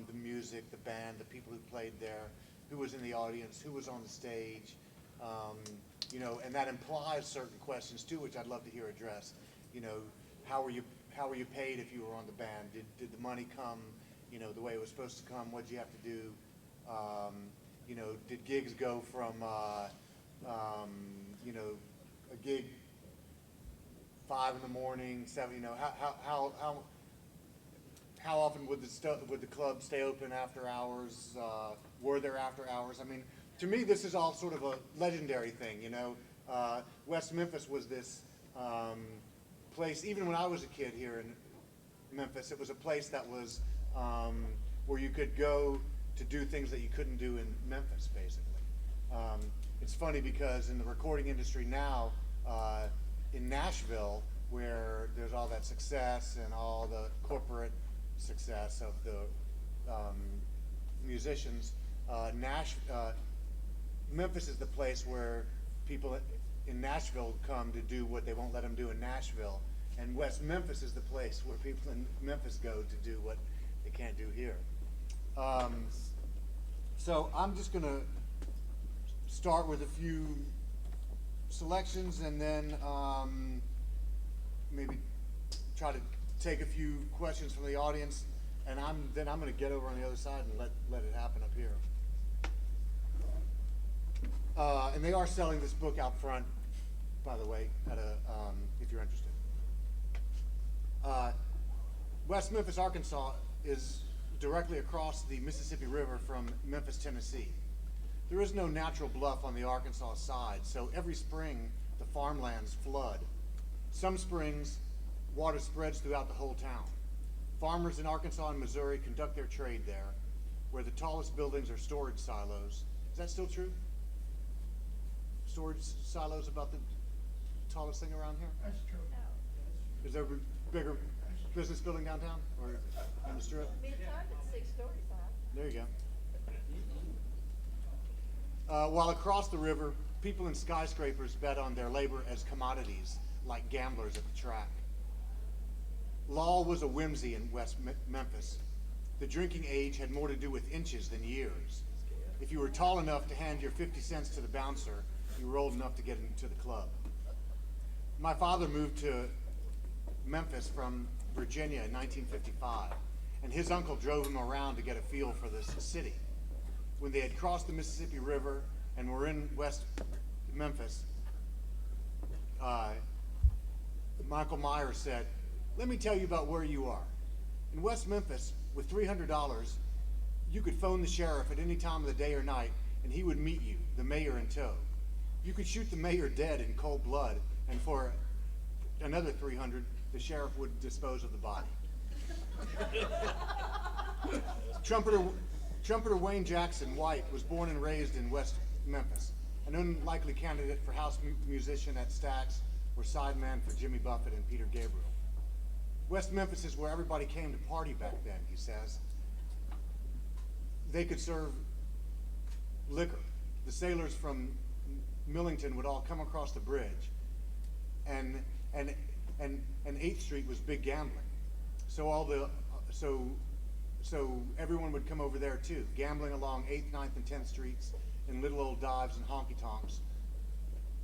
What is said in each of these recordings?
the music, the band, the people who played there, who was in the audience, who was on the stage, you know, and that implies certain questions too, which I'd love to hear addressed. You know, how were you paid if you were on the band? Did the money come, you know, the way it was supposed to come? What did you have to do? You know, did gigs go from, you know, a gig 5 in the morning, 7, you know, how often would the club stay open after hours? Were there after hours? I mean, to me, this is all sort of a legendary thing, you know. West Memphis was this place, even when I was a kid here in Memphis, it was a place that was where you could go to do things that you couldn't do in Memphis, basically. It's funny because in the recording industry now, in Nashville, where there's all that success and all the corporate success of the musicians, Memphis is the place where people in Nashville come to do what they won't let them do in Nashville, and West Memphis is the place where people in Memphis go to do what they can't do here. So I'm just going to start with a few selections and then maybe try to take a few questions from the audience, and then I'm going to get over on the other side and let it happen up here. And they are selling this book out front, by the way, at if you're interested. West Memphis, Arkansas is directly across the Mississippi River from Memphis, Tennessee. There is no natural bluff on the Arkansas side, so every spring the farmlands flood. Some springs, water spreads throughout the whole town. Farmers in Arkansas and Missouri conduct their trade there, where the tallest buildings are storage silos. Is that still true? Storage silos about the tallest thing around here? That's true. Is there a bigger business building downtown or on the strip? Mid-Target's 6 stories high. There you go. While across the river, people in skyscrapers bet on their labor as commodities, like gamblers at the track. Law was a whimsy in West Memphis. The drinking age had more to do with inches than years. If you were tall enough to hand your 50 cents to the bouncer, you were old enough to get into the club. My father moved to Memphis from Virginia in 1955, and his uncle drove him around to get a feel for this city. When they had crossed the Mississippi River and were in West Memphis, Michael Myers said, "Let me tell you about where you are. In West Memphis, with $300, you could phone the sheriff at any time of the day or night, and he would meet you, the mayor in tow. You could shoot the mayor dead in cold blood, and for another $300, the sheriff would dispose of the body." Trumpeter Wayne Jackson White was born and raised in West Memphis, an unlikely candidate for house musician at Stax or sideman for Jimmy Buffett and Peter Gabriel. West Memphis is where everybody came to party back then, he says. They could serve liquor. The sailors from Millington would all come across the bridge, and 8th Street was big gambling. So everyone would come over there too, gambling along 8th, 9th, and 10th Streets in little old dives and honky-tonks.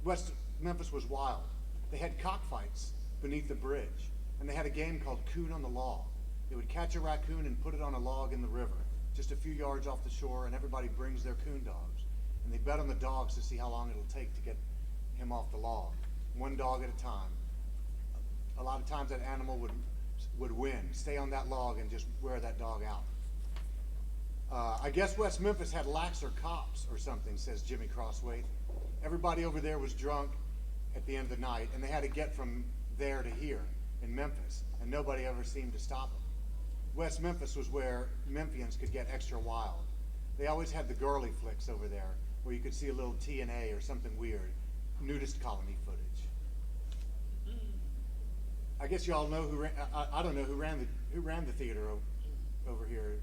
West Memphis was wild. They had cockfights beneath the bridge, and they had a game called Coon on the Log. They would catch a raccoon and put it on a log in the river, just a few yards off the shore, and everybody brings their coon dogs. And they bet on the dogs to see how long it'll take to get him off the log, one dog at a time. A lot of times that animal would win, stay on that log and just wear that dog out. I guess West Memphis had laxer cops or something, says Jimmy Crosswaith. Everybody over there was drunk at the end of the night, and they had to get from there to here in Memphis, and nobody ever seemed to stop them. West Memphis was where Memphians could get extra wild. They always had the girly flicks over there, where you could see a little TNA or something weird, nudist colony footage. I guess y'all know who ran, I don't know who ran the theater over here.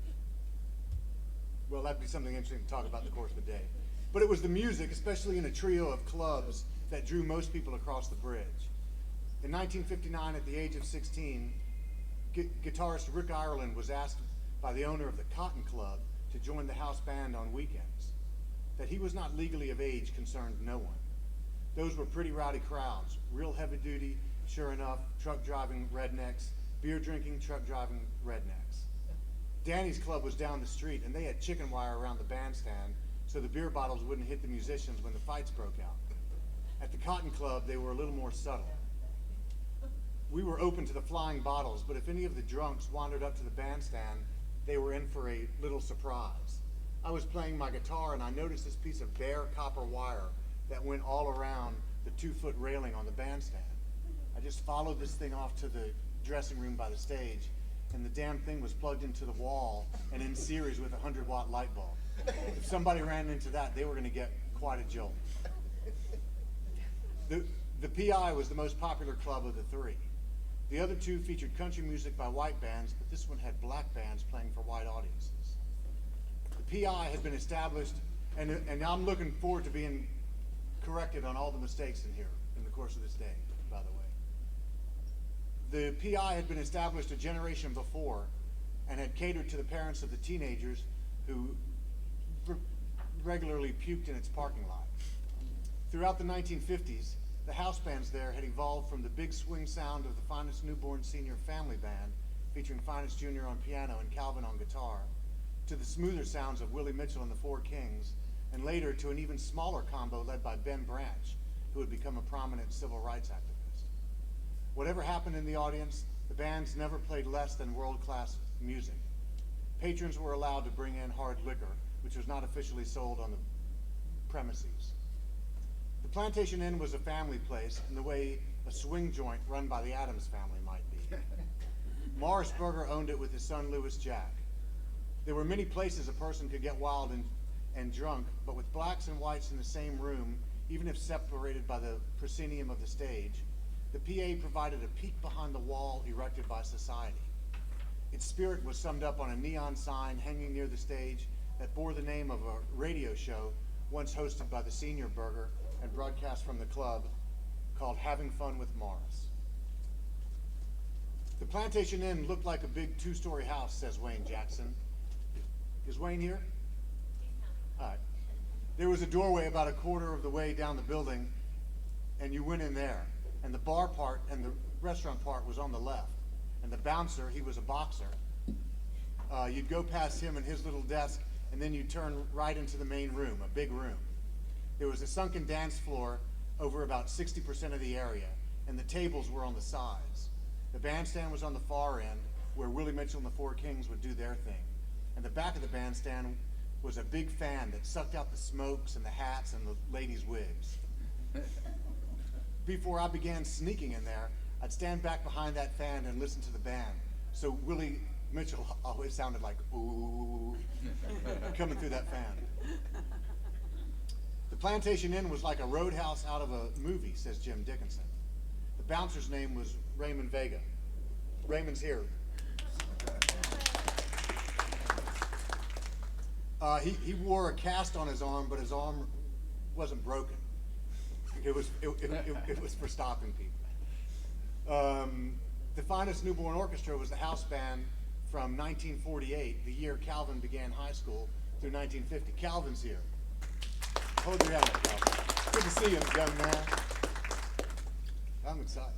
Well, that'd be something interesting to talk about in the course of the day. But it was the music, especially in a trio of clubs, that drew most people across the bridge. In 1959, at the age of 16, guitarist Rick Ireland was asked by the owner of the Cotton Club to join the house band on weekends. That he was not legally of age concerned no one. Those were pretty rowdy crowds, real heavy duty, sure enough, truck driving rednecks, beer drinking, truck driving rednecks. Danny's club was down the street, and they had chicken wire around the bandstand so the beer bottles wouldn't hit the musicians when the fights broke out. At the Cotton Club, they were a little more subtle. We were open to the flying bottles, but if any of the drunks wandered up to the bandstand, they were in for a little surprise. I was playing my guitar, and I noticed this piece of bare copper wire that went all around the 2-foot railing on the bandstand. I just followed this thing off to the dressing room by the stage, and the damn thing was plugged into the wall and in series with a 100-watt light bulb. If somebody ran into that, they were going to get quite a jolt. The PI was the most popular club of the three. The other two featured country music by white bands, but this one had black bands playing for white audiences. The PI had been established, and I'm looking forward to being corrected on all the mistakes in here in the course of this day, by the way. The PI had been established a generation before and had catered to the parents of the teenagers who regularly puked in its parking lot. Throughout the 1950s, the house bands there had evolved from the big swing sound of the Finest Newborn Senior Family Band, featuring Finest Jr. on piano and Calvin on guitar, to the smoother sounds of Willie Mitchell and the Four Kings, and later to an even smaller combo led by Ben Branch, who had become a prominent civil rights activist. Whatever happened in the audience, the bands never played less than world-class music. Patrons were allowed to bring in hard liquor, which was not officially sold on the premises. The Plantation Inn was a family place in the way a swing joint run by the Addams family might be. Morris Berger owned it with his son Louis Jack. There were many places a person could get wild and drunk, but with blacks and whites in the same room, even if separated by the proscenium of the stage, the PA provided a peek behind the wall erected by society. Its spirit was summed up on a neon sign hanging near the stage that bore the name of a radio show once hosted by the senior Berger and broadcast from the club called Having Fun with Morris. The Plantation Inn looked like a big 2-story house, says Wayne Jackson. Is Wayne here? All right. There was a doorway about a quarter of the way down the building, and you went in there. And the bar part and the restaurant part was on the left. And the bouncer, he was a boxer. You'd go past him and his little desk, and then you'd turn right into the main room, a big room. There was a sunken dance floor over about 60% of the area, and the tables were on the sides. The bandstand was on the far end, where Willie Mitchell and the Four Kings would do their thing. And the back of the bandstand was a big fan that sucked out the smokes and the hats and the ladies' wigs. Before I began sneaking in there, I'd stand back behind that fan and listen to the band. So Willie Mitchell always sounded like, ooh, coming through that fan. The Plantation Inn was like a roadhouse out of a movie, says Jim Dickinson. The bouncer's name was Raymond Vega. Raymond's here. He wore a cast on his arm, but his arm wasn't broken. It was for stopping people. The Finest Newborn Orchestra was the house band from 1948, the year Calvin began high school, through 1950. Calvin's here. Hold your hand up, Calvin. Good to see you, young man. I'm excited.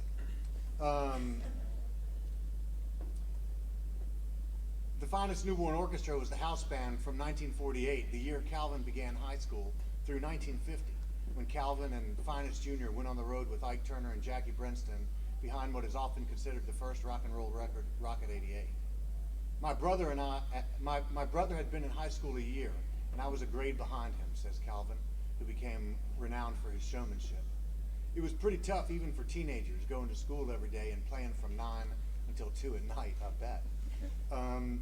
The Finest Newborn Orchestra was the house band from 1948, the year Calvin began high school, through 1950, when Calvin and Finest Jr. went on the road with Ike Turner and Jackie Brenston behind what is often considered the first rock and roll record, Rocket 88. My brother had been in high school a year, and I was a grade behind him, says Calvin, who became renowned for his showmanship. It was pretty tough even for teenagers, going to school every day and playing from 9 until 2 at night, I bet.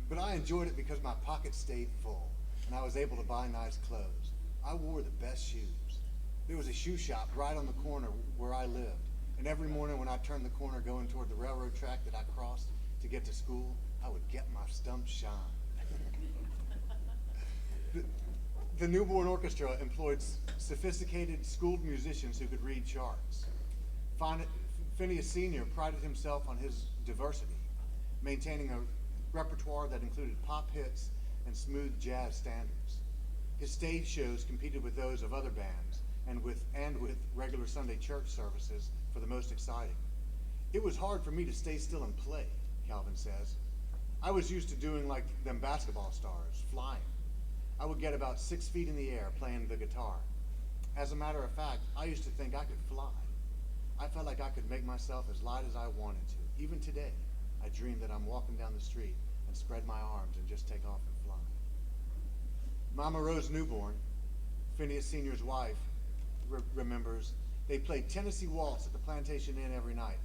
But I enjoyed it because my pockets stayed full, and I was able to buy nice clothes. I wore the best shoes. There was a shoe shop right on the corner where I lived, and every morning when I turned the corner going toward the railroad track that I crossed to get to school, I would get my stumps shine. The Newborn Orchestra employed sophisticated, schooled musicians who could read charts. Phineas Sr. prided himself on his diversity, maintaining a repertoire that included pop hits and smooth jazz standards. His stage shows competed with those of other bands and with regular Sunday church services for the most exciting. It was hard for me to stay still and play, Calvin says. I was used to doing like them basketball stars, flying. I would get about 6 feet in the air playing the guitar. As a matter of fact, I used to think I could fly. I felt like I could make myself as light as I wanted to. Even today, I dream that I'm walking down the street and spread my arms and just take off and fly. Mama Rose Newborn, Phineas Sr.'s wife, remembers they played Tennessee Waltz at the Plantation Inn every night,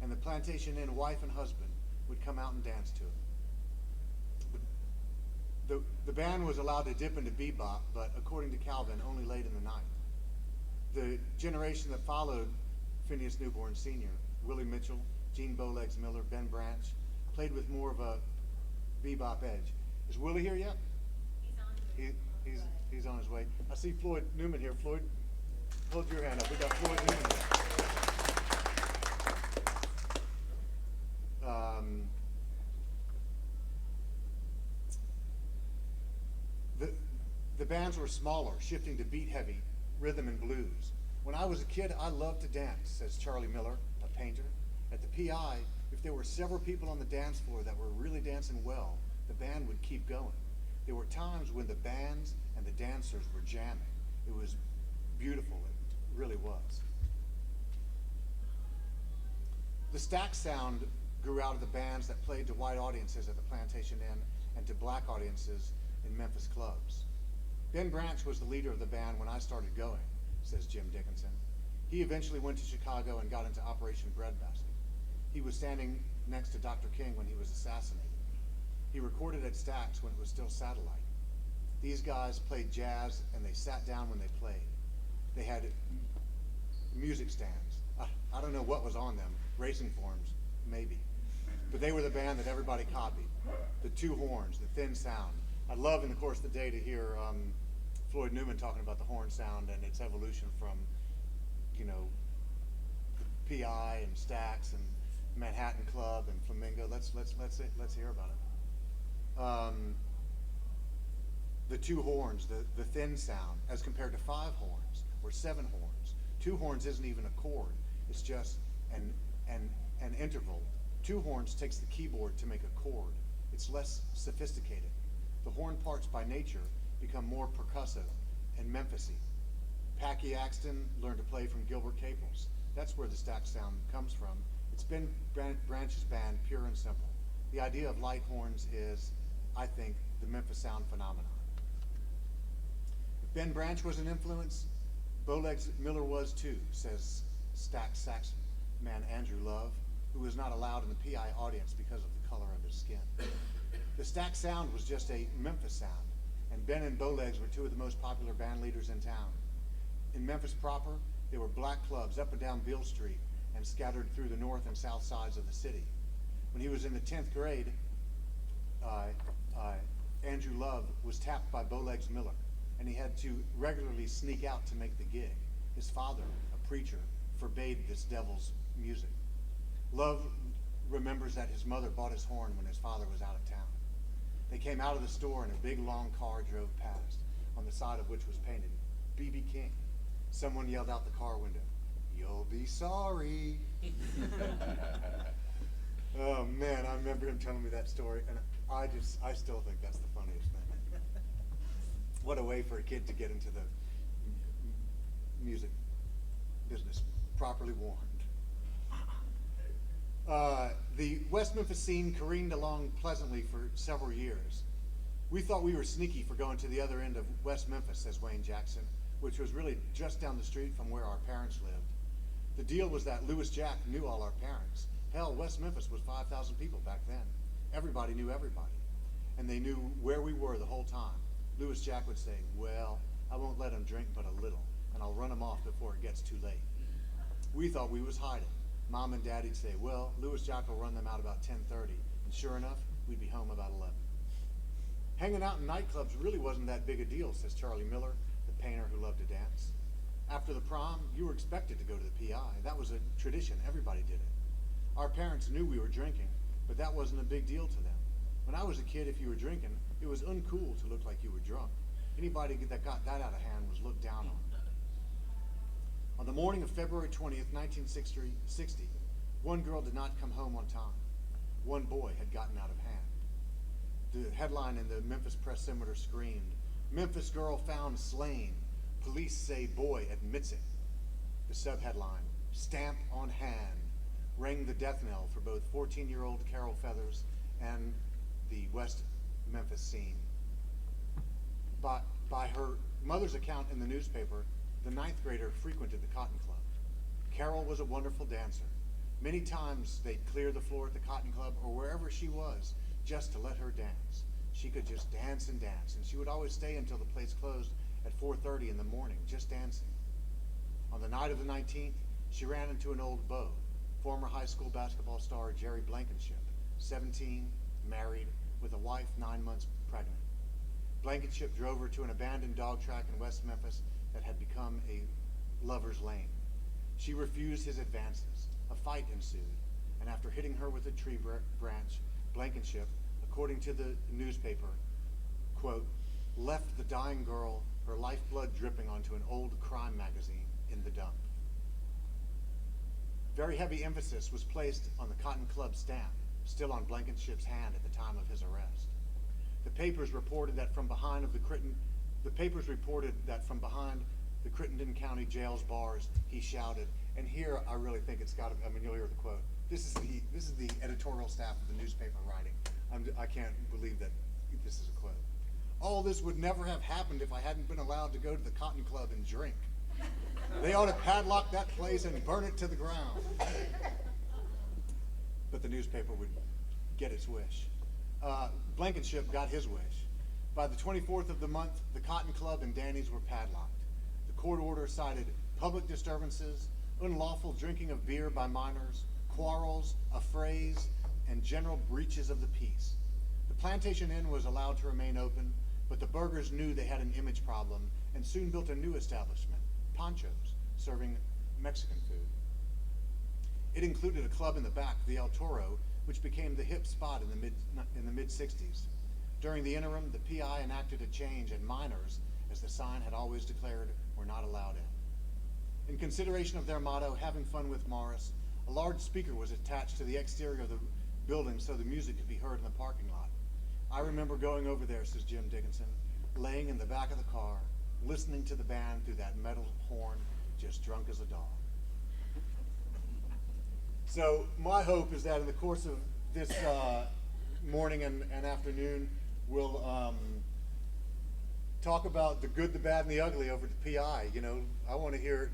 and the Plantation Inn wife and husband would come out and dance to it. The band was allowed to dip into bebop, but according to Calvin, only late in the night. The generation that followed Phineas Newborn Sr., Willie Mitchell, Gene Bowlegs Miller, Ben Branch, played with more of a bebop edge. Is Willie here yet? He's on his way. I see Floyd Newman here. Floyd, hold your hand up. We got Floyd Newman here. The bands were smaller, shifting to beat-heavy rhythm and blues. When I was a kid, I loved to dance, says Charlie Miller, a painter. At the PI, if there were several people on the dance floor that were really dancing well, the band would keep going. There were times when the bands and the dancers were jamming. It was beautiful, it really was. The Stax sound grew out of the bands that played to white audiences at the Plantation Inn and to black audiences in Memphis clubs. Ben Branch was the leader of the band when I started going, says Jim Dickinson. He eventually went to Chicago and got into Operation Breadbasket. He was standing next to Dr. King when he was assassinated. He recorded at Stax when it was still satellite. These guys played jazz and they sat down when they played. They had music stands. I don't know what was on them, racing forms, maybe. But they were the band that everybody copied. The two horns, the thin sound. I'd love in the course of the day to hear Floyd Newman talking about the horn sound and its evolution from, you know, the PI and Stax and Manhattan Club and Flamingo. Let's hear about it. The two horns, the thin sound, as compared to 5 horns or 7 horns. 2 horns isn't even a chord. It's just an interval. 2 horns takes the keyboard to make a chord. It's less sophisticated. The horn parts by nature become more percussive and Memphis-y. Packy Axton learned to play from Gilbert Caples. That's where the Stax sound comes from. It's Ben Branch's band, pure and simple. The idea of light horns is, I think, the Memphis sound phenomenon. If Ben Branch was an influence, Bowlegs Miller was too, says Stax sax man Andrew Love, who was not allowed in the PI audience because of the color of his skin. The Stax sound was just a Memphis sound, and Ben and Bowlegs were 2 of the most popular band leaders in town. In Memphis proper, there were black clubs up and down Beale Street and scattered through the north and south sides of the city. When he was in the 10th grade, Andrew Love was tapped by Bowlegs Miller, and he had to regularly sneak out to make the gig. His father, a preacher, forbade this devil's music. Love remembers that his mother bought his horn when his father was out of town. They came out of the store and a big long car drove past, on the side of which was painted B.B. King. Someone yelled out the car window, "You'll be sorry." Oh man, I remember him telling me that story, and I still think that's the funniest thing. What a way for a kid to get into the music business, properly warned. The West Memphis scene careened along pleasantly for several years. We thought we were sneaky for going to the other end of West Memphis, says Wayne Jackson, which was really just down the street from where our parents lived. The deal was that Louis Jack knew all our parents. Hell, West Memphis was 5,000 people back then. Everybody knew everybody. And they knew where we were the whole time. Louis Jack would say, "Well, I won't let them drink but a little, and I'll run them off before it gets too late." We thought we was hiding. Mom and Daddy'd say, "Well, Louis Jack will run them out about 10:30. And sure enough, we'd be home about 11. Hanging out in nightclubs really wasn't that big a deal, says Charlie Miller, the painter who loved to dance. After the prom, you were expected to go to the PI. That was a tradition. Everybody did it. Our parents knew we were drinking, but that wasn't a big deal to them. When I was a kid, if you were drinking, it was uncool to look like you were drunk. Anybody that got that out of hand was looked down on. On the morning of February 20th, 1960, one girl did not come home on time. One boy had gotten out of hand. The headline in the Memphis Press-Symmeter screamed, "Memphis girl found slain. Police say boy admits it." The subheadline, "Stamp on hand," rang the death knell for both 14-year-old Carol Feathers and the West Memphis scene. By her mother's account in the newspaper, the ninth grader frequented the Cotton Club. Carol was a wonderful dancer. Many times they'd clear the floor at the Cotton Club or wherever she was just to let her dance. She could just dance, and she would always stay until the place closed at 4:30 in the morning, just dancing. On the night of the 19th, she ran into an old beau, former high school basketball star Jerry Blankenship, 17, married, with a wife 9 months pregnant. Blankenship drove her to an abandoned dog track in West Memphis that had become a lover's lane. She refused his advances. A fight ensued, and after hitting her with a tree branch, Blankenship, according to the newspaper, quote, left the dying girl, her lifeblood dripping onto an old crime magazine in the dump. Very heavy emphasis was placed on the Cotton Club stamp, still on Blankenship's hand at the time of his arrest. The papers reported that from behind the Crittenden County jail's bars, he shouted, and here I really think it's got to, I mean, you'll hear the quote. This is the editorial staff of the newspaper writing. I can't believe that this is a quote. "All this would never have happened if I hadn't been allowed to go to the Cotton Club and drink. They ought to padlock that place and burn it to the ground." But the newspaper would get its wish. Blankenship got his wish. By the 24th of the month, the Cotton Club and Danny's were padlocked. The court order cited public disturbances, unlawful drinking of beer by minors, quarrels, affrays, and general breaches of the peace. The Plantation Inn was allowed to remain open, but the burghers knew they had an image problem and soon built a new establishment, Poncho's, serving Mexican food. It included a club in the back, the El Toro, which became the hip spot in the mid-60s. During the interim, the PI enacted a change, and minors, as the sign had always declared, were not allowed in. In consideration of their motto, "Having fun with Morris," a large speaker was attached to the exterior of the building so the music could be heard in the parking lot. "I remember going over there," says Jim Dickinson, "laying in the back of the car, listening to the band through that metal horn, just drunk as a dog." So my hope is that in the course of this morning and afternoon, we'll talk about the good, the bad, and the ugly over at the PI. You know, I want to hear.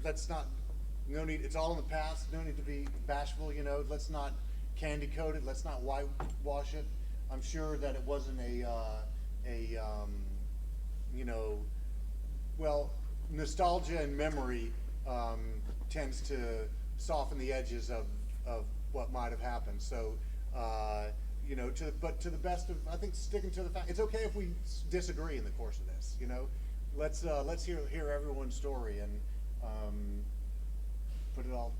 No need. It's all in the past. No need to be bashful. You know, let's not candy coat it. Let's not whitewash it. I'm sure that it wasn't nostalgia and memory tends to soften the edges of what might have happened. So, to the best of, I think, sticking to the fact, it's okay if we disagree in the course of this. You know, let's hear everyone's story and put it all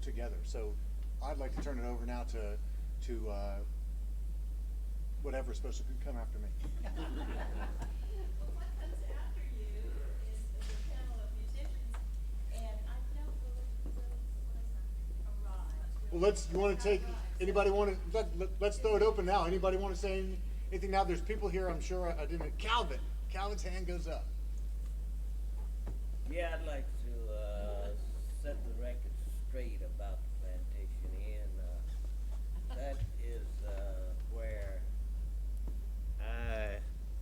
together. So, I'd like to turn it over now to whatever's supposed to come after me. Well, what comes after you is a panel of musicians, and I don't believe Well, you want to take, anybody want to, let's throw it open now. Anybody want to say anything now? There's people here, I'm sure I didn't, Calvin's hand goes up. Yeah, I'd like to set the record straight about the Plantation Inn. That is where I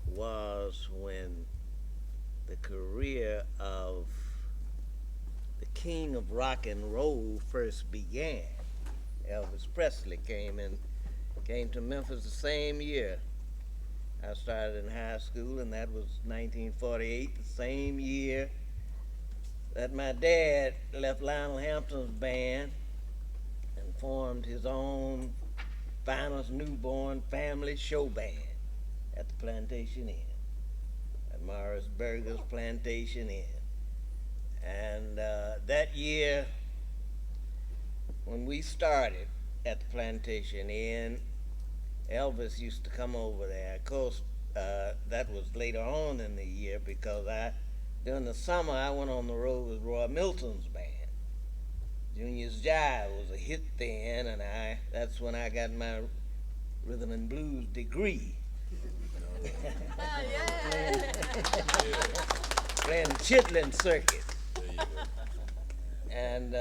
was when the career of the king of rock and roll first began. Elvis Presley came to Memphis the same year. I started in high school, and that was 1948, the same year that my dad left Lionel Hampton's band and formed his own finest newborn family show band at the Plantation Inn, at Morris Berger's Plantation Inn. And that year, when we started at the Plantation Inn, Elvis used to come over there. Of course, that was later on in the year because during the summer, I went on the road with Roy Milton's band. Junior's Jive was a hit then, and that's when I got my rhythm and blues degree. Playing the Chitlin circuit. And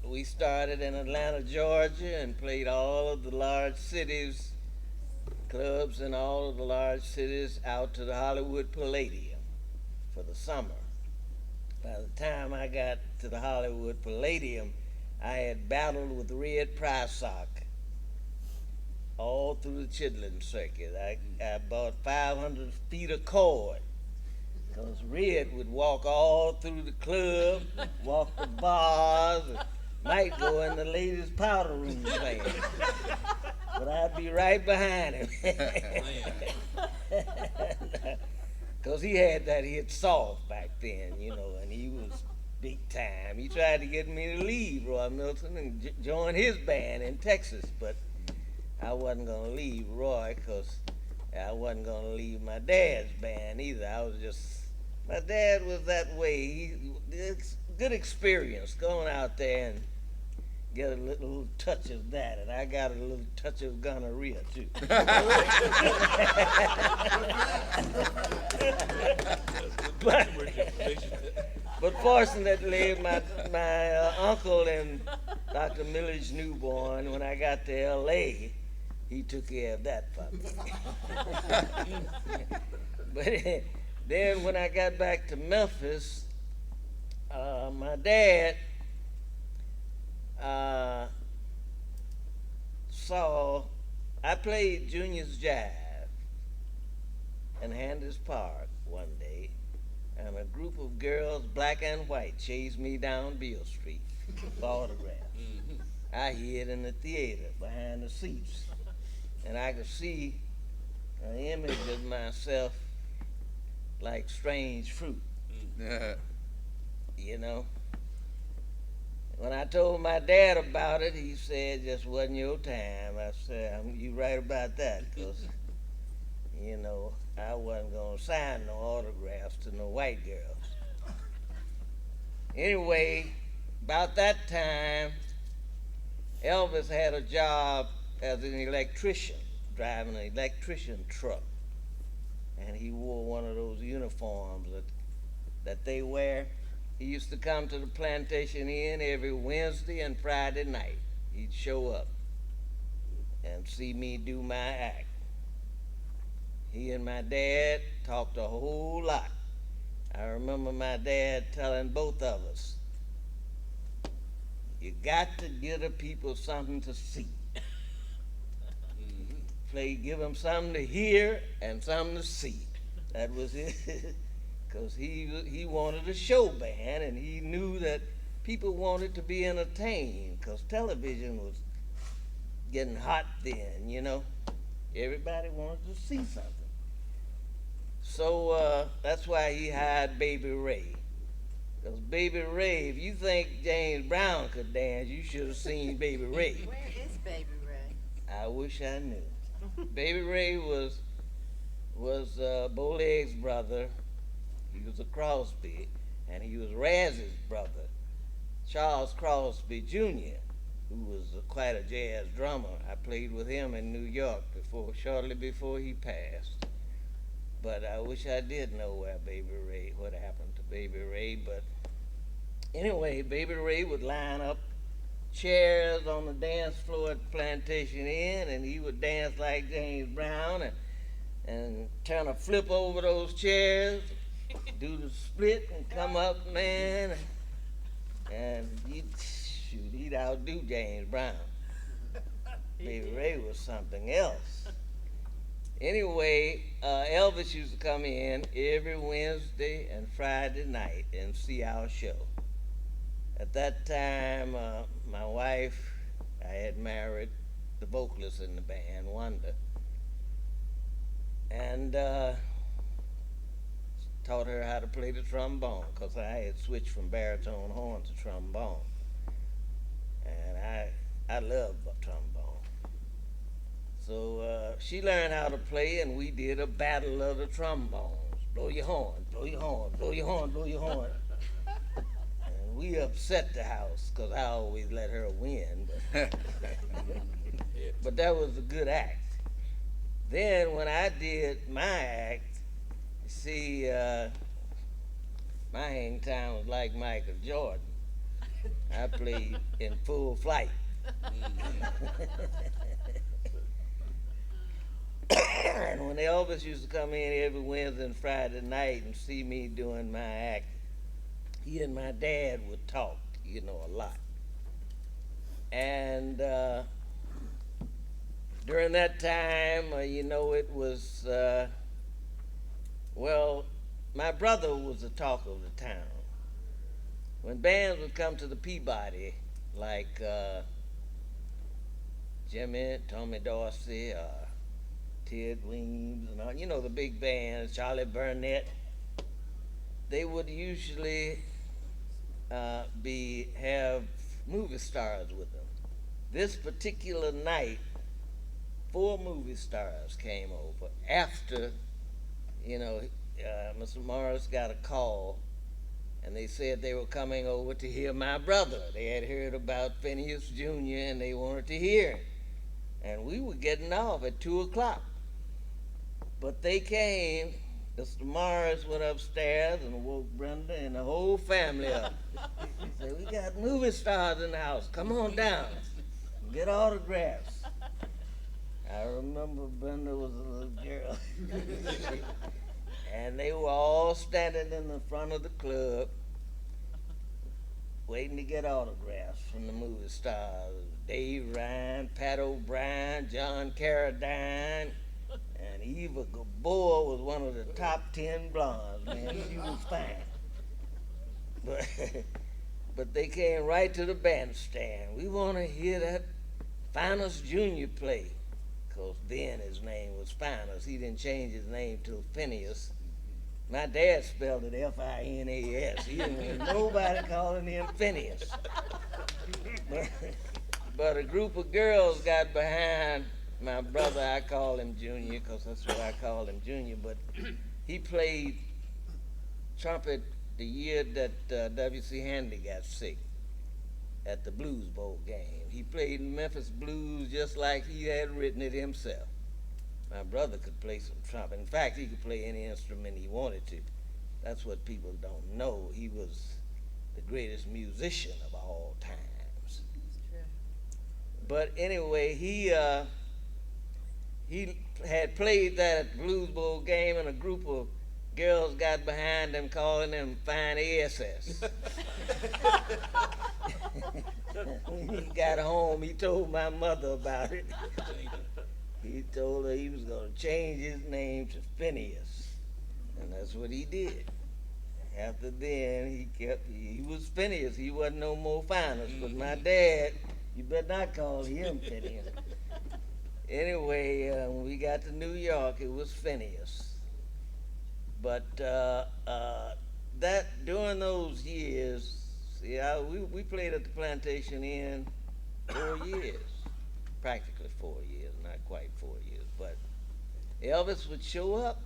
we started in Atlanta, Georgia, and played all of the large cities, clubs in all of the large cities, out to the Hollywood Palladium for the summer. By the time I got to the Hollywood Palladium, I had battled with Red Prysock all through the Chitlin circuit. I bought 500 feet of cord because Red would walk all through the club, walk the bars, and might go in the ladies' powder room playing. But I'd be right behind him. Because he had that hit soft back then, and he was big time. He tried to get me to leave Roy Milton and join his band in Texas, but I wasn't going to leave Roy because I wasn't going to leave my dad's band either. My dad was that way. It's good experience going out there and get a little touch of that, and I got a little touch of gonorrhea too. But fortunately, my uncle and Dr. Miller's newborn, when I got to L.A., he took care of that for me. But then when I got back to Memphis, my dad I played Junior's Jive in Handers Park one day, and a group of girls, black and white, chased me down Beale Street for autographs. I hid in the theater behind the seats, and I could see an image of myself like strange fruit. When I told my dad about it, he said, "Just wasn't your time." I said, "You right about that, because, I wasn't going to sign no autographs to no white girls." Anyway, about that time, Elvis had a job as an electrician, driving an electrician truck. And he wore one of those uniforms that they wear. He used to come to the Plantation Inn every Wednesday and Friday night. He'd show up and see me do my act. He and my dad talked a whole lot. I remember my dad telling both of us, "You got to give the people something to see. Give them something to hear and something to see." That was it. Because he wanted a show band, and he knew that people wanted to be entertained, because television was getting hot then, Everybody wanted to see something. So that's why he hired Baby Ray. Because Baby Ray, if you think James Brown could dance, you should have seen Baby Ray. Where is Baby Ray? I wish I knew. Baby Ray was Bowleg's brother. He was a Crosby, and he was Raz's brother, Charles Crosby Jr., who was quite a jazz drummer. I played with him in New York shortly before he passed. But I wish I did know what happened to Baby Ray. But anyway, Baby Ray would line up chairs on the dance floor at the Plantation Inn, and he would dance like James Brown and turn a flip over those chairs, do the split and come up, man, and he'd outdo James Brown. Baby Ray was something else. Anyway, Elvis used to come in every Wednesday and Friday night and see our show. At that time, my wife, I had married the vocalist in the band, Wanda, and taught her how to play the trombone, because I had switched from baritone horn to trombone. And I love the trombone. So she learned how to play, and we did a battle of the trombones. Blow your horn, blow your horn, blow your horn, blow your horn. And we upset the house because I always let her win. But that was a good act. Then when I did my act, you see, my hang time was like Michael Jordan. I played in full flight. And when the Elvis used to come in every Wednesday and Friday night and see me doing my act, he and my dad would talk, a lot. And during that time, it was, my brother was the talk of the town. When bands would come to the Peabody, like Jimmy, Tommy Dorsey, Ted Weems, and all, the big bands, Charlie Burnett, they would usually have movie stars with them. This particular night, 4 movie stars came over after, Mr. Morris got a call, and they said they were coming over to hear my brother. They had heard about Phineas Jr., and they wanted to hear him. And we were getting off at 2 o'clock. But they came. Mr. Morris went upstairs and woke Brenda and the whole family up. He said, "We got movie stars in the house. Come on down. Get autographs." I remember Brenda was a little girl. And they were all standing in the front of the club waiting to get autographs from the movie stars. Dave Ryan, Pat O'Brien, John Carradine, and Eva Gabor was one of the top 10 blondes, man. She was fine. But they came right to the bandstand. "We want to hear that Finus Jr. play." Because then his name was Finus. He didn't change his name till Phineas. My dad spelled it Finas. He didn't want nobody calling him Phineas. But a group of girls got behind my brother. I call him Junior because that's what I call him, Junior. But he played trumpet the year that W.C. Hanley got sick at the Blues Bowl game. He played Memphis Blues just like he had written it himself. My brother could play some trumpet. In fact, he could play any instrument he wanted to. That's what people don't know. He was the greatest musician of all times. But anyway, he had played that at the Blues Bowl game, and a group of girls got behind him calling him Fine ASS. When he got home, he told my mother about it. He told her he was going to change his name to Phineas, and that's what he did. After then, he was Phineas. He wasn't no more Finus, but my dad, you better not call him Phineas. Anyway, when we got to New York, it was Phineas. But that during those years, we played at the Plantation Inn 4 years, practically 4 years, not quite 4 years. But Elvis would show up.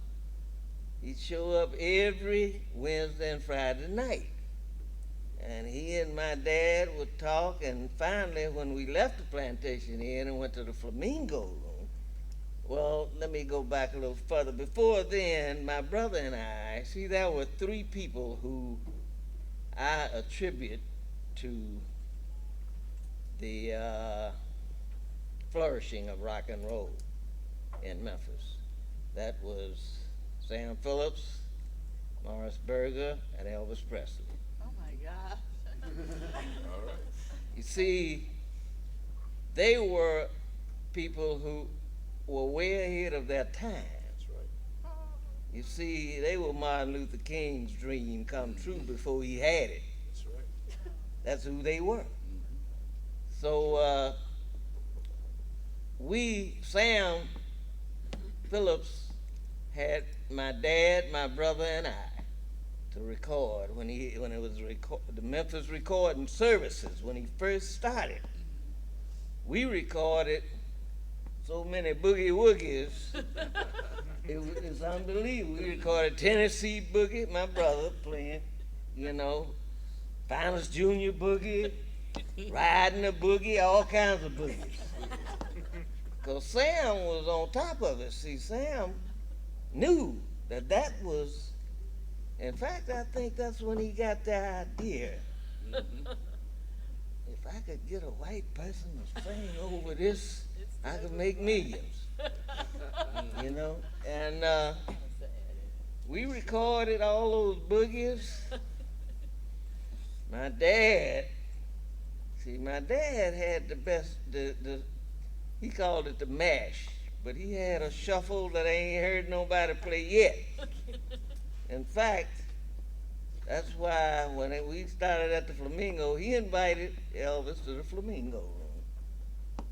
He'd show up every Wednesday and Friday night. And he and my dad would talk, and finally, when we left the Plantation Inn and went to the Flamingo Room, well, let me go back a little further. Before then, my brother and I, there were 3 people who I attribute to the flourishing of rock and roll in Memphis. That was Sam Phillips, Morris Berger, and Elvis Presley. Oh my God. All right. You see, they were people who were way ahead of their time. That's right. You see, they were Martin Luther King's dream come true before he had it. That's right. That's who they were. So Sam Phillips had my dad, my brother, and I to record when it was the Memphis recording services when he first started. We recorded so many boogie woogies. It's unbelievable. We recorded Tennessee Boogie, my brother playing, you know, Finals Junior Boogie, Riding a Boogie, all kinds of boogies. Because Sam was on top of it. See, Sam knew that that was, in fact, I think that's when he got the idea. If I could get a white person to sing over this, I could make millions. You know? And we recorded all those boogies. My dad had the best, he called it the mash, but he had a shuffle that I ain't heard nobody play yet. In fact, that's why when we started at the Flamingo, he invited Elvis to the Flamingo room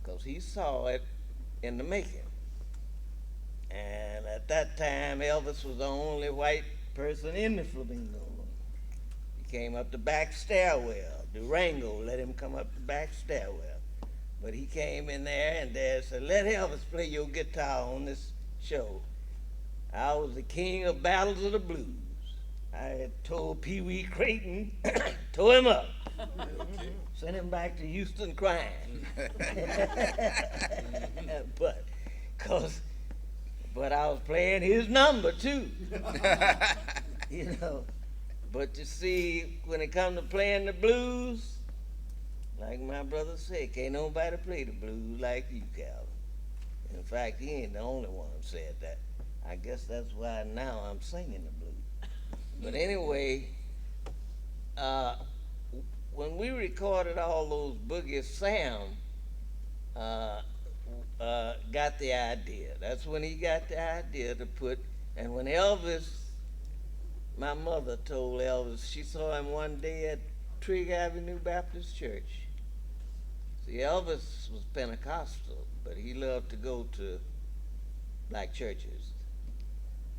because he saw it in the making. And at that time, Elvis was the only white person in the Flamingo room. He came up the back stairwell. Durango let him come up the back stairwell. But he came in there and Dad said, let Elvis play your guitar on this show. I was the king of battles of the blues. I had told Pee Wee Creighton, tore him up, sent him back to Houston crying. But I was playing his number too, you know. But you see, when it comes to playing the blues, like my brother said, can't nobody play the blues like you, Calvin. In fact, he ain't the only one who said that. I guess that's why now I'm singing the blues. But anyway, when we recorded all those boogies, Sam got the idea. That's when he got the idea to put, and when Elvis, my mother told Elvis, she saw him one day at Trigg Avenue Baptist Church. See, Elvis was Pentecostal, but he loved to go to black churches.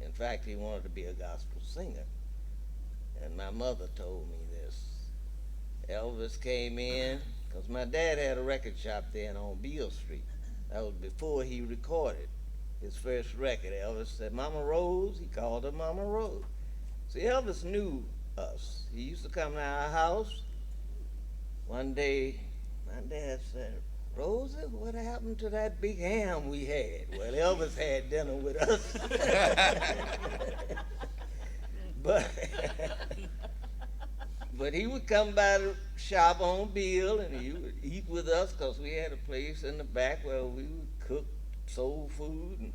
In fact, he wanted to be a gospel singer. And my mother told me this. Elvis came in, because my dad had a record shop then on Beale Street. That was before he recorded his first record. Elvis said, Mama Rose, he called her Mama Rose. See, Elvis knew us. He used to come to our house. One day, my dad said, Rosie, what happened to that big ham we had? Well, Elvis had dinner with us. But he would come by the shop on Beale and he would eat with us because we had a place in the back where we would cook soul food and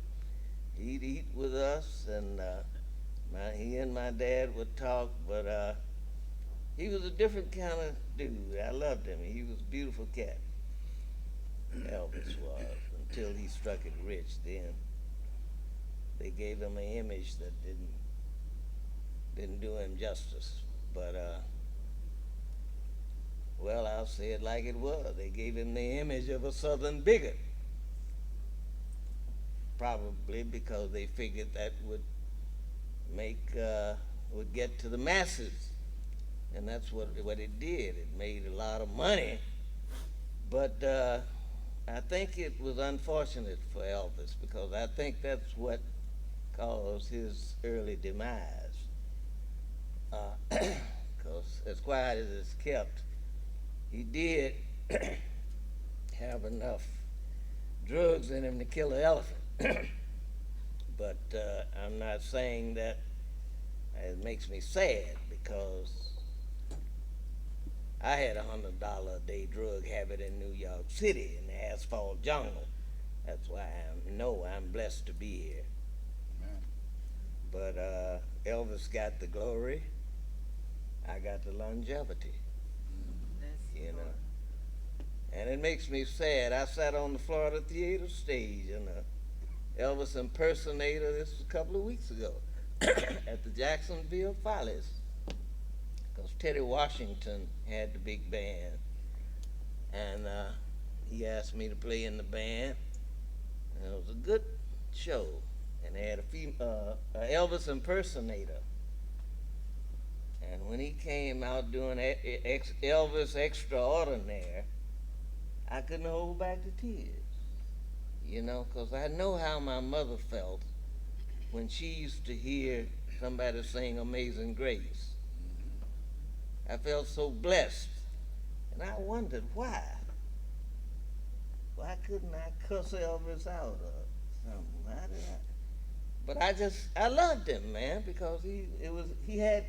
he'd eat with us and he and my dad would talk, but he was a different kind of dude. I loved him. He was a beautiful cat. Elvis was, until he struck it rich. Then they gave him an image that didn't do him justice. But well, I'll say it like it was. They gave him the image of a Southern bigot, probably because they figured that would get to the masses, and that's what it did. It made a lot of money, but I think it was unfortunate for Elvis because I think that's what caused his early demise. Because as quiet as it's kept, he did have enough drugs in him to kill an elephant. But I'm not saying that it makes me sad because I had $100 a day drug habit in New York City in the asphalt jungle. That's why I'm blessed to be here. Amen. But Elvis got the glory. I got the longevity. You know. And it makes me sad. I sat on the Florida Theater stage and Elvis impersonator, this was a couple of weeks ago, at the Jacksonville Follies. Because Teddy Washington had the big band. And he asked me to play in the band. And it was a good show. And they had a Elvis impersonator. And when he came out doing Elvis Extraordinaire, I couldn't hold back the tears. you know, 'cause I know how my mother felt when she used to hear somebody sing Amazing Grace. I felt so blessed, and I wondered why. Why couldn't I cuss Elvis out or something? Why did I? But I loved him, man, because he had,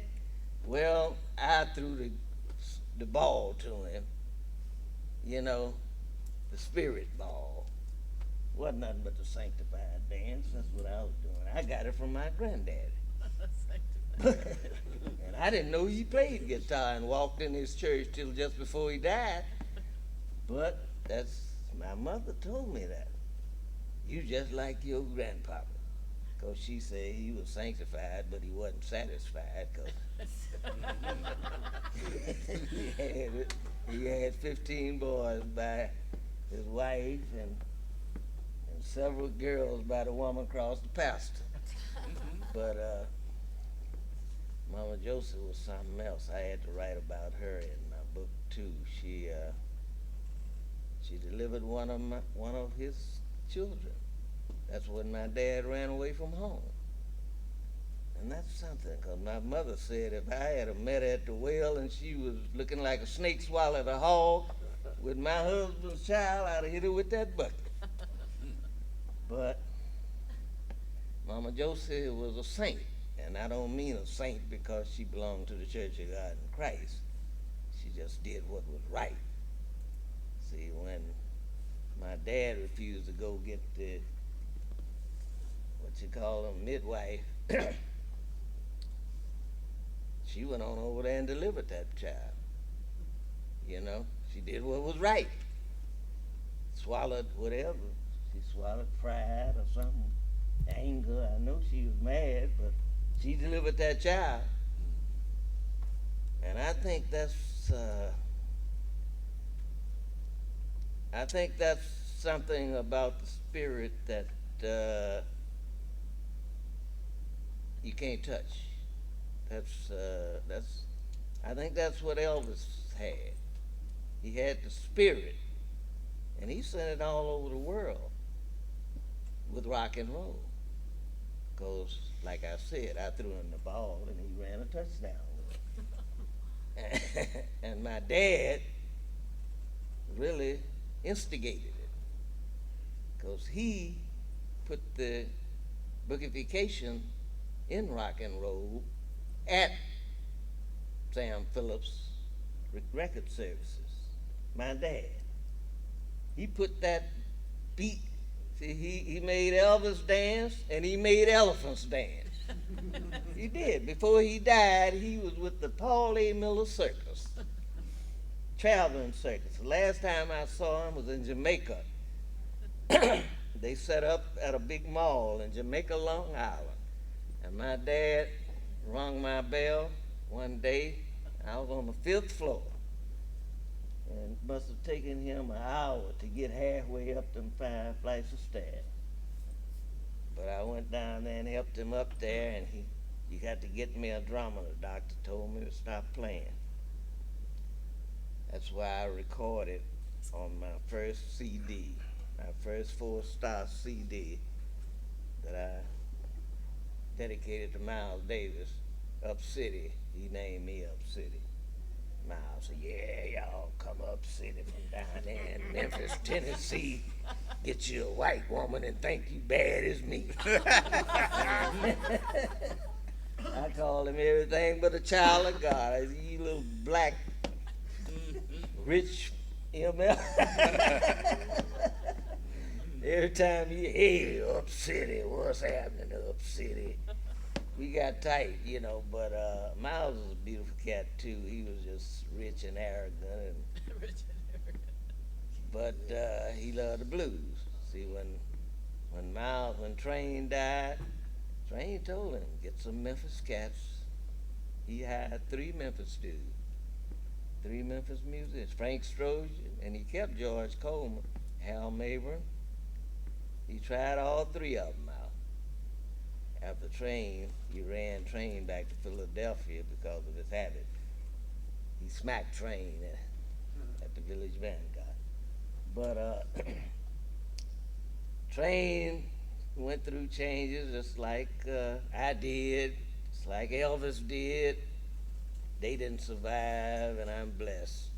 well, I threw the ball to him, you know, the spirit ball. Wasn't nothing but the sanctified dance. That's what I was doing. I got it from my granddaddy. And I didn't know he played guitar and walked in his church till just before he died. But my mother told me that. You just like your grandpapa. Because she said he was sanctified, but he wasn't satisfied because he had 15 boys by his wife and several girls by the woman across the pastor. But Mama Joseph was something else. I had to write about her in my book too. She delivered one of his children. That's when my dad ran away from home. And that's something, because my mother said if I had met her at the well and she was looking like a snake swallowed a hog with my husband's child, I'd have hit her with that bucket. But Mama Josie was a saint, and I don't mean a saint because she belonged to the Church of God in Christ. She just did what was right. See, when my dad refused to go get the, what you call them, midwife, she went on over there and delivered that child. You know, she did what was right. Swallowed whatever. She swallowed pride or something, anger. I know she was mad, but she delivered that child. And I think that's something about the spirit that you can't touch. I think that's what Elvis had. He had the spirit, and he sent it all over the world with rock and roll. Because, like I said, I threw him the ball, and he ran a touchdown with it. And my dad really instigated it, because he put the bookification in rock and roll at Sam Phillips record services. My dad. He put that beat. See, he made Elvis dance and he made elephants dance. He did. Before he died, he was with the Paul A. Miller Circus, traveling circus. The last time I saw him was in Jamaica. They set up at a big mall in Jamaica, Long Island. And my dad rung my bell one day. I was on the 5th floor. And it must have taken him an hour to get halfway up them 5 flights of stairs. But I went down there and helped him up there, and he got to get me a drummer. The doctor told me to stop playing. That's why I recorded on my first CD, my first 4-star CD that I dedicated to Miles Davis, Up City. He named me Up City. Miles said, yeah, y'all come up city from down there in Memphis, Tennessee. Get you a white woman and think you bad as me. I called him everything but a child of God. You little black, rich ML. Every time you hear Up City, what's happening Up City? We got tight, you know, but Miles was a beautiful cat too. He was just rich and arrogant, but he loved the blues. See, when Train died, Train told him, get some Memphis cats. He hired 3 Memphis dudes, 3 Memphis musicians, Frank Strozier, and he kept George Coleman, Hal Mabry. He tried all 3 of them out. After Train, he ran Train back to Philadelphia because of his habit. He smacked Train at the Village Vanguard. But train went through changes just like I did, just like Elvis did. They didn't survive, and I'm blessed.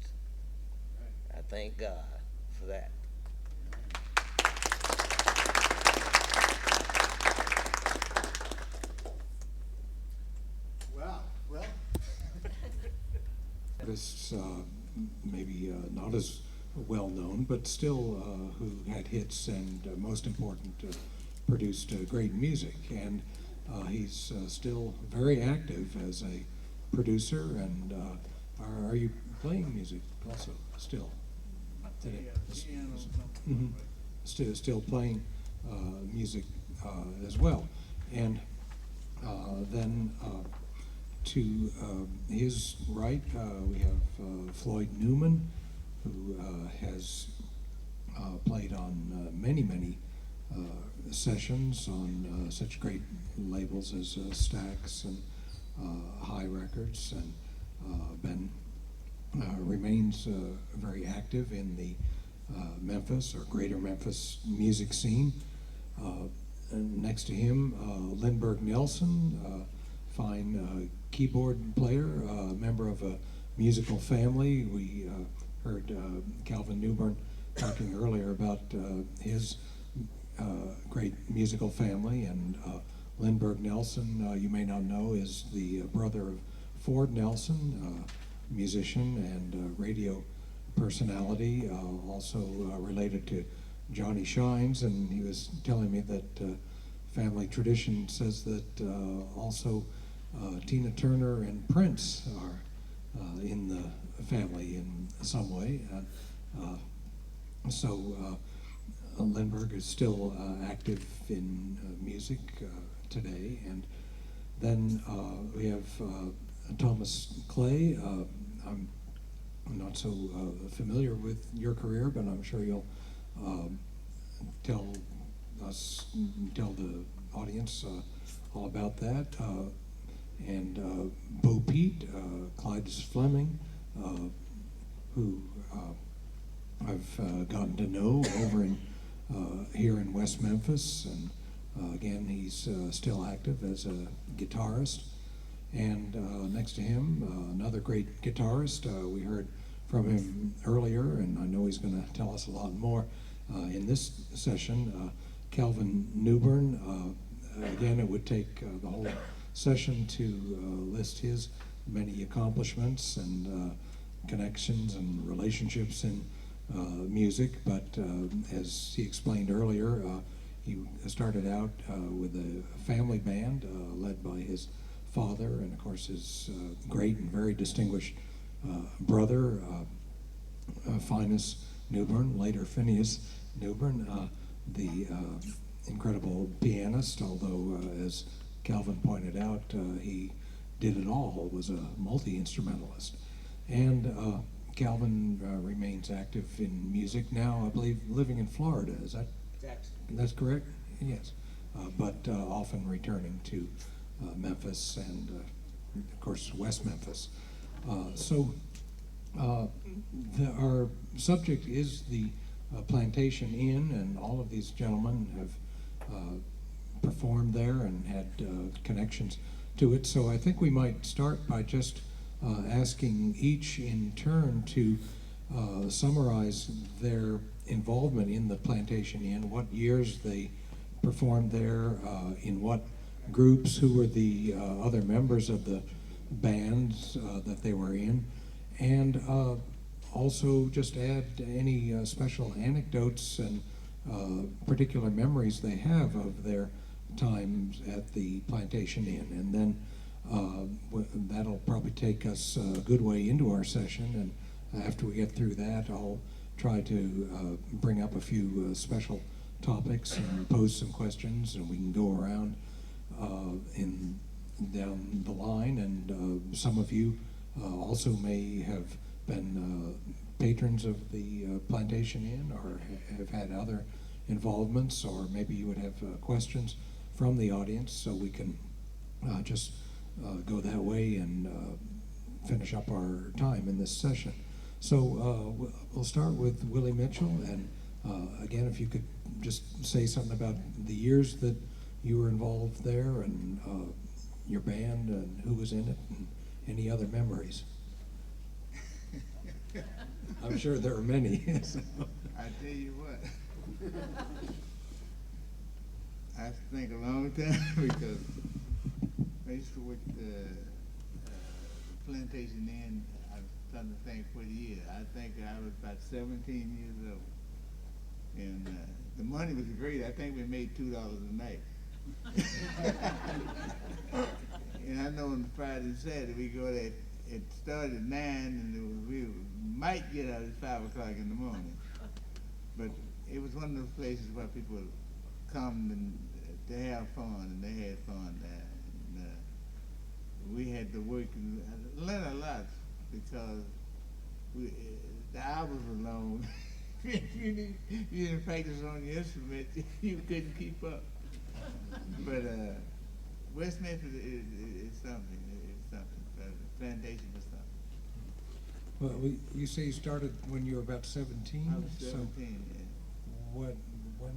I thank God for that. Wow, well, Artists, maybe not as well known, but still who had hits and most important, produced great music. And he's still very active as a producer. And are you playing music also still today? Mhm. Still playing music as well. And then to his right, we have Floyd Newman, who has played on many sessions on such great labels as Stax and High Records, and Ben remains very active in the Memphis or Greater Memphis music scene. And next to him, Lindbergh Nelson, fine keyboard player, member of a musical family. We heard Calvin Newburn talking earlier about his great musical family, and Lindbergh Nelson, you may not know, is the brother of Ford Nelson, musician and radio personality, also related to Johnny Shines. And he was telling me that family tradition says that also Tina Turner and Prince are in the family in some way. So Lindbergh is still active in music today. And then we have Thomas Clay. I'm not so familiar with your career, but I'm sure you'll tell the audience all about that. And Bo Peet, Clyde Fleming, who I've gotten to know over in here in West Memphis, and again, he's still active as a guitarist. And next to him, another great guitarist. We heard from him earlier, and I know he's going to tell us a lot more in this session. Calvin Newburn. Again, it would take the whole session to list his many accomplishments and connections and relationships in music, but as he explained earlier, he started out with a family band led by his father and, of course, his great and very distinguished brother, Phineas Newburn, later Phineas Newburn, the incredible pianist, although, as Calvin pointed out, he did it all, was a multi-instrumentalist. And Calvin remains active in music now, I believe, living in Florida. Is that? That's correct? Yes. But often returning to Memphis and, of course, West Memphis. So our subject is the Plantation Inn, and all of these gentlemen have performed there and had connections to it. So I think we might start by just asking each in turn to summarize their involvement in the Plantation Inn, what years they performed there, in what groups, who were the other members of the bands that they were in, and also just add any special anecdotes and particular memories they have of their times at the Plantation Inn. And then that'll probably take us a good way into our session, and after we get through that, I'll try to bring up a few special topics and pose some questions, and we can go around down the line. And some of you also may have been patrons of the Plantation Inn or have had other involvements, or maybe you would have questions from the audience, so we can just go that way and finish up our time in this session. So we'll start with Willie Mitchell, and Again, if you could just say something about the years that you were involved there and your band and who was in it and any other memories. I'm sure there are many. So. I tell you what, I have to think a long time because I used to work the Plantation Inn. I was trying to think what year. I think I was about 17 years old. And the money was great. I think we made $2 a night. And I know on Friday and Saturday we go there. It started at 9 and we might get out at 5 o'clock in the morning. But it was one of those places where people come and to have fun, and they had fun there. And, we had to work and learn a lot because the hours were long. If you didn't practice on your instrument, you couldn't keep up. But West Memphis is something. It's something. Plantation was something. Well, you say you started when you were about 17? I was 17, yeah. When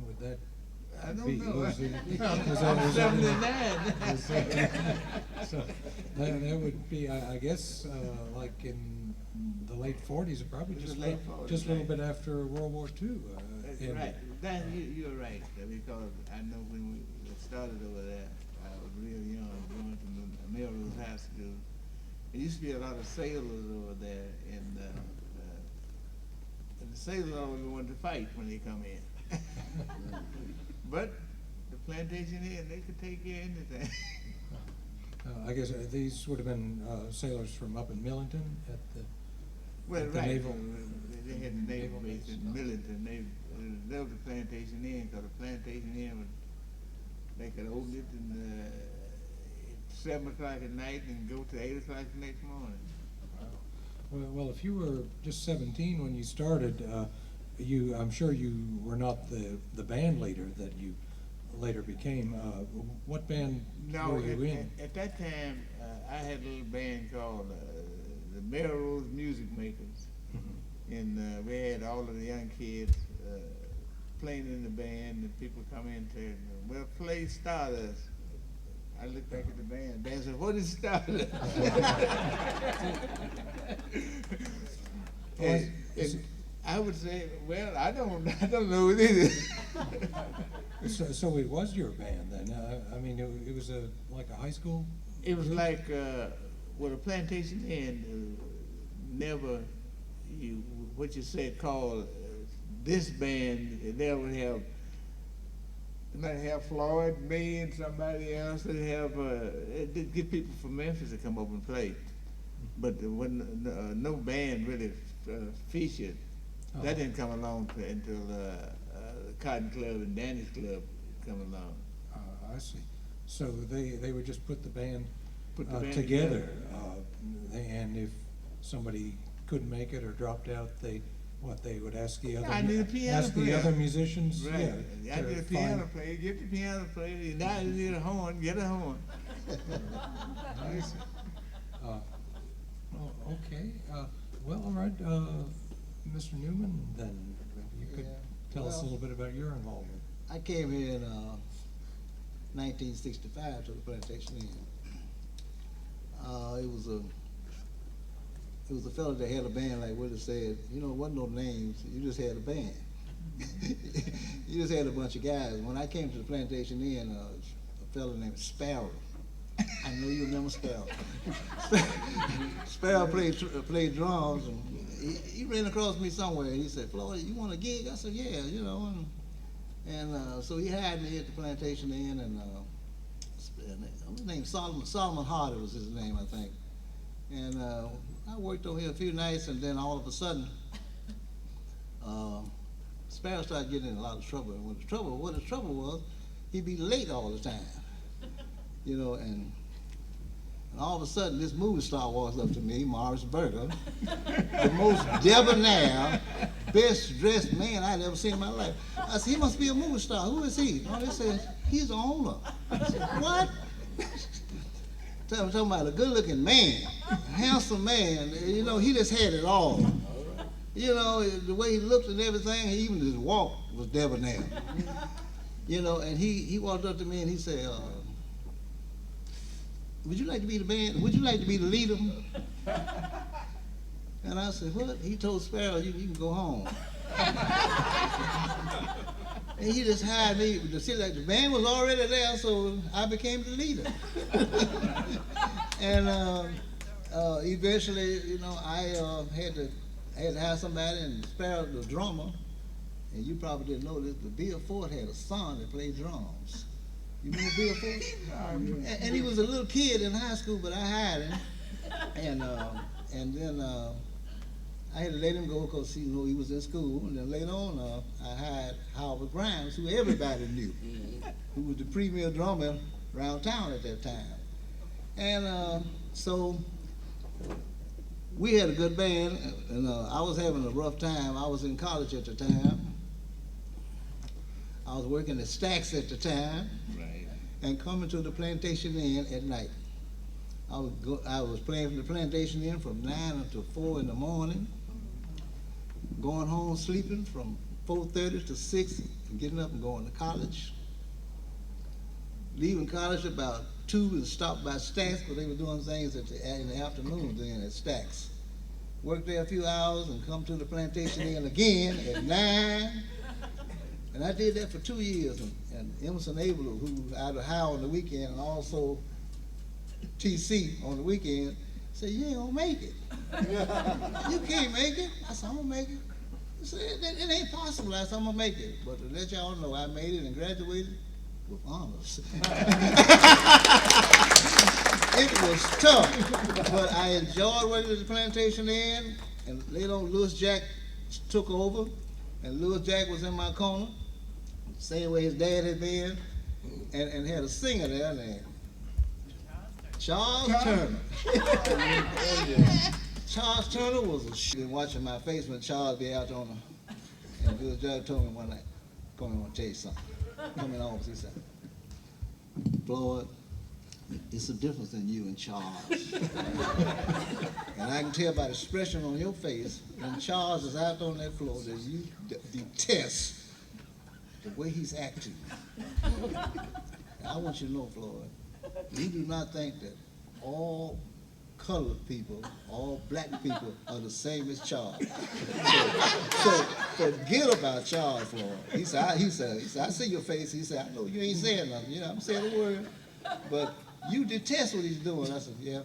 would that I don't be? know. Was it- I'm was that- 79. So that would be, I guess, like in the late 40s, probably It was just late 40s, just a little right. bit after World War II. That's ended. right. You're right, because I know when we started over there, I was real young, going to the Melrose High School. There used to be a lot of sailors over there, and the sailors always wanted to fight when they come in. But the Plantation Inn, they could take care of anything. I guess these would have been sailors from up in Millington at the. Well, At the right. naval- They had the naval naval base base. in Millington. They was the Plantation Inn, because the Plantation Inn was, they could open it and at 7 o'clock at night and go to 8 o'clock the next morning. Well, if you were just 17 when you started, I'm sure you were not the band leader that you later became. What band No, were you in? at that time, I had a little band called the Melrose Music Makers. And we had all of the young kids playing in the band, and people come in to, well, play Stardust. I looked back at the band. Band said, "What is Stardust?" and I would say, "Well, I don't know what it is." So it was your band then? I mean, it was like a high school? It was group? like, well, the Plantation Inn never, what you said called this band, they would have, they might have Floyd, me, and somebody else. They'd have, they'd get people from Memphis to come over and play. But there wasn't no band really featured. Oh. That didn't come along until Cotton Club and Danny's Club come along. I see. So they would just put the band, Put the band together, and if somebody couldn't make it or dropped out, they would ask the other I need a piano ask the player. other musicians, Right. yeah, I to need a find- piano player. Get the piano player. Now you need a horn. Get a horn. I see. Okay. Well, all right, Mr. Newman, then you could Yeah, tell us a well- little bit about your involvement. I came here in 1965 to the Plantation Inn. It was a fellow that had a band, like Willie said. You know, it wasn't no names. You just had a band. You just had a bunch of guys. When I came to the Plantation Inn, a fellow named Sparrow. I know you remember Sparrow. Sparrow played drums, and he ran across me somewhere, and he said, "Floyd, you want a gig?" I said, "Yeah, you know." And so he hired me at the Plantation Inn, and his name Solomon Hardy was his name, I think. And I worked over here a few nights, and then all of a sudden, Sparrow started getting in a lot of trouble. And what the trouble was, he'd be late all the time, you know. And all of a sudden, this movie star walks up to me, Morris Berger, the most debonair, best dressed man I'd ever seen in my life. I said, "He must be a movie star. Who is he?" No, they said, "He's the owner." I said, "What?" Talking about a good-looking man, a handsome man. You know, he just had it all. You know, the way he looked and everything, even his walk was debonair. You know, and he walked up to me and he said, would you like to be the band? Would you like to be the leader? And I said, what? He told Sparrow, you can go home. And he just hired me to sit like the band was already there, so I became the leader. And eventually, you know, I had to have somebody, and Sparrow, the drummer, and you probably didn't know this, but Bill Ford had a son that played drums. You remember Bill Ford? And he was a little kid in high school, but I hired him. And then I had to let him go because you know he was in school. And then later on, I hired Howard Grimes, who everybody knew, who was the premier drummer around town at that time. And so we had a good band, and I was having a rough time. I was in college at the time. I was working at Stax at the time, Right. and coming to the Plantation Inn at night. I was playing from the Plantation Inn from 9 until 4 in the morning, going home sleeping from 4:30 to 6, and getting up and going to college. Leaving college about 2 and stopped by Stax because they were doing things in the afternoon then at Stax. Worked there a few hours and come to the Plantation Inn again at 9. And I did that for 2 years. And Emerson Abel, who out of Howard on the weekend and also TC on the weekend, said, you ain't gonna make it. You can't make it. I said, I'm gonna make it. He said, it ain't possible. I said, I'm gonna make it. But to let y'all know, I made it and graduated with honors. It was tough, but I enjoyed working at the Plantation Inn. And later on, Louis Jack took over, and Louis Jack was in my corner, same way his dad had been, and had a singer there named Charles Turner. Charles Turner was a been watching my face when Charles be out on the, and Louis Jack told me one night, come in, I want to tell you something. Come in the office, he said, Floyd, it's a difference in you and Charles. And I can tell by the expression on your face when Charles is out on that floor that you detest the way he's acting. And I want you to know, Floyd, you do not think that all colored people, all black people are the same as Charles. So forget about Charles, Floyd. He said, I see your face. He said, I know you ain't saying nothing. You know, I'm saying a word, but you detest what he's doing. I said, yeah.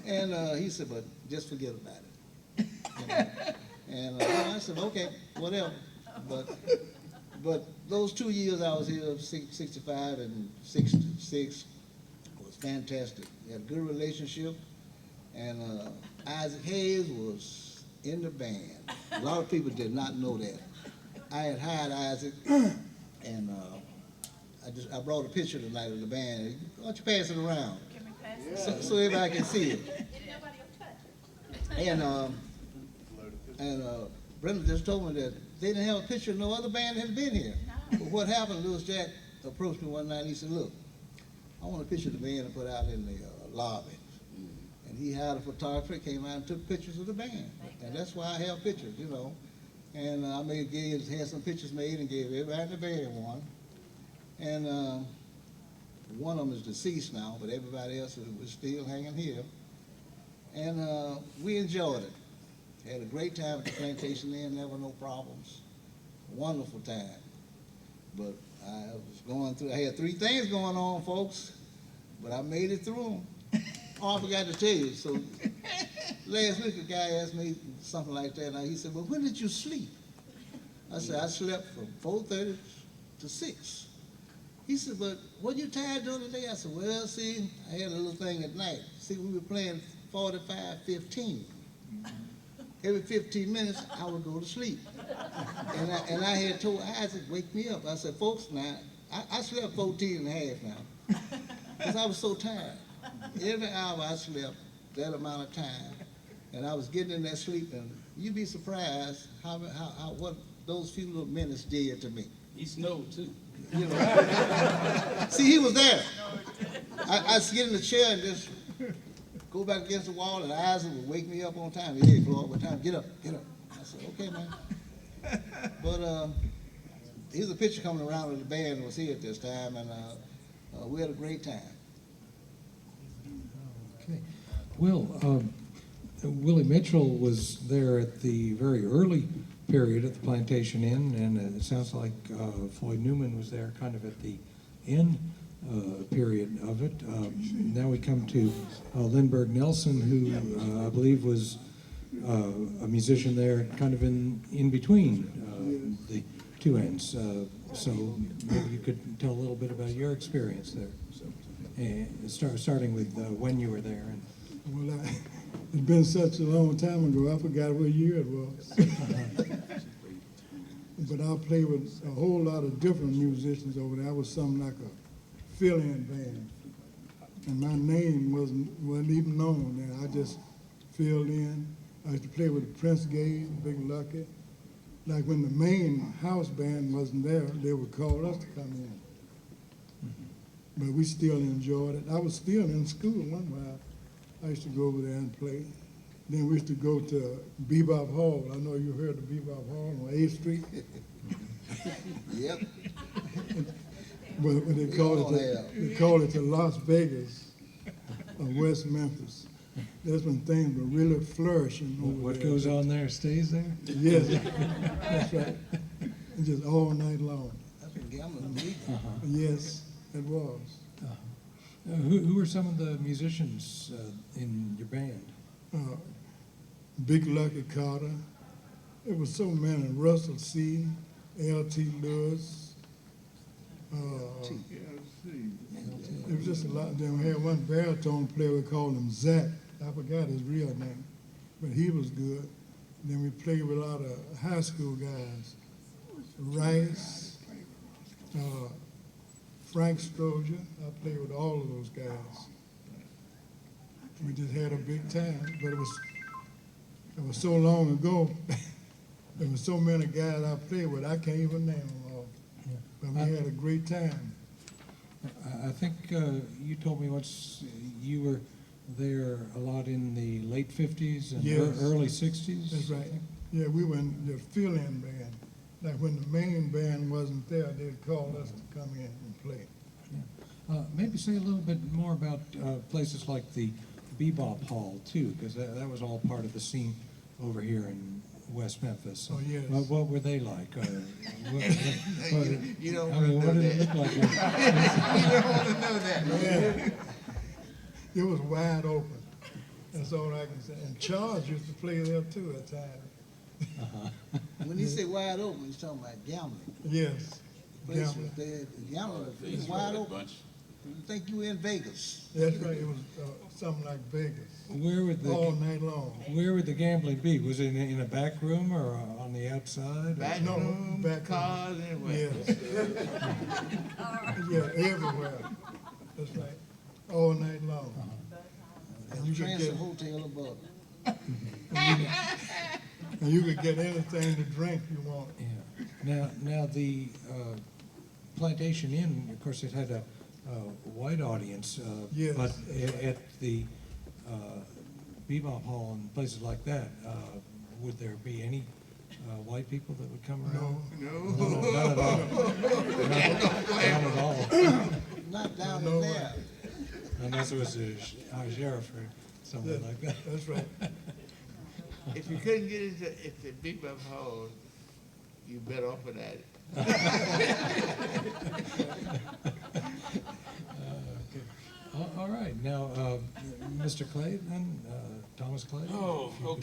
And he said, but just forget about it. You know? And I said, okay, whatever. But those 2 years I was here, 65 and 66, was fantastic. We had a good relationship, and Isaac Hayes was in the band. A lot of people did not know that. I had hired Isaac, and I brought a picture tonight of the band. Why don't you pass it around? Can we pass it? So everybody can see it. And nobody will touch it. And Brenda just told me that they didn't have a picture of no other band that had been here. No. But what happened, Louis Jack approached me one night and he said, look, I want a picture of the band to put out in the lobby. And he hired a photographer, came out and took pictures of the band. And that's why I have pictures, you know. And I had some pictures made and gave everybody in the band one. And one of them is deceased now, but everybody else was still hanging here. And we enjoyed it. Had a great time at the Plantation Inn, never no problems. Wonderful time. But I was going through, I had 3 things going on, folks, but I made it through them. Oh, I forgot to tell you. So last week a guy asked me something like that, and he said, well, when did you sleep? I said, I slept from 4:30 to 6. He said, but what you tired the other day? I said, well, see, I had a little thing at night. See, we were playing 45-15. Every 15 minutes, I would go to sleep. And I had told Isaac, wake me up. I said, folks, now, I slept 14 and a half now, because I was so tired. Every hour I slept that amount of time, and I was getting in that sleep, and you'd be surprised how what those few little minutes did to me. He snowed too. You know. See, he was there. I get in the chair and just go back against the wall, and Isaac would wake me up on time. Hey, Floyd, what time? Get up, get up. I said, okay, man. But here's a picture coming around with the band was here at this time, and we had a great time. Okay. Well, Willie Mitchell was there at the very early period at the Plantation Inn, and it sounds like Floyd Newman was there kind of at the end period of it. Now we come to Lindbergh Nelson, who I believe was a musician there kind of in between the two ends. So maybe you could tell a little bit about your experience there. And starting with when you were there. Well, it's been such a long time ago, I forgot what year it was. But I played with a whole lot of different musicians over there. I was something like a fill-in band. And my name wasn't even known then. I just filled in. I used to play with Prince Gage, Big Lucky. Like when the main house band wasn't there, they would call us to come in. But we still enjoyed it. I was still in school one while. I used to go over there and play. Then we used to go to Bebop Hall. I know you heard of Bebop Hall on 8th Street. Yep. But they call it the Las Vegas of West Memphis. That's when things were really flourishing over What there. goes on there stays there? Yes, that's right. And just all night long. That's been gambling league. Yes, it was. Who were some of the musicians in your band? Big Lucky Carter. It was so many. Russell C., L.T. Lewis. It was just a lot. Then we had one baritone player, we called him Zach. I forgot his real name, but he was good. Then we played with a lot of high school guys. Rice, Frank Stroger. I played with all of those guys. We just had a big time, but it was so long ago. There were so many guys I played with, I can't even name them all. But we had a great time. I think you told me once you were there a lot in the late 50s and Yes. early 60s. That's right. Yeah, we were in the fill-in band. Like when the main band wasn't there, they'd call us to come in and play. Maybe say a little bit more about places like the Bebop Hall too, because that was all part of the scene over here in West Memphis. Oh, yes. What were they like? You don't I want to mean, know what did that. it look like? You don't want to know that. Yeah. It was wide open. That's all I can say. And Charles used to play there too at times. When he say wide open, he's talking about gambling. Yes. Place was Gambling. there, gambling was wide open. You think you were in Vegas. That's right. It was something like Vegas. Where would All the night long. Where would the gambling be? Was it in a back room or on the outside? Back No, room, back cars, anywhere. Yes. Yeah, everywhere. That's right. All night long. And you could Transit get, Hotel above. and you could get anything to drink you want. Yeah. Now the Plantation Inn, of course, it had a white audience. Yes. But at the Bebop Hall and places like that, would there be any white people that would come around? No. Not at all. Not at all. Not down No, there. Unless it was a sheriff or something like that. That's right. If you couldn't get into the Big Buff Hall, you better off with that. Okay. All right. Now, Mr. Clay, then, Thomas Clay. Oh, if you could- okay.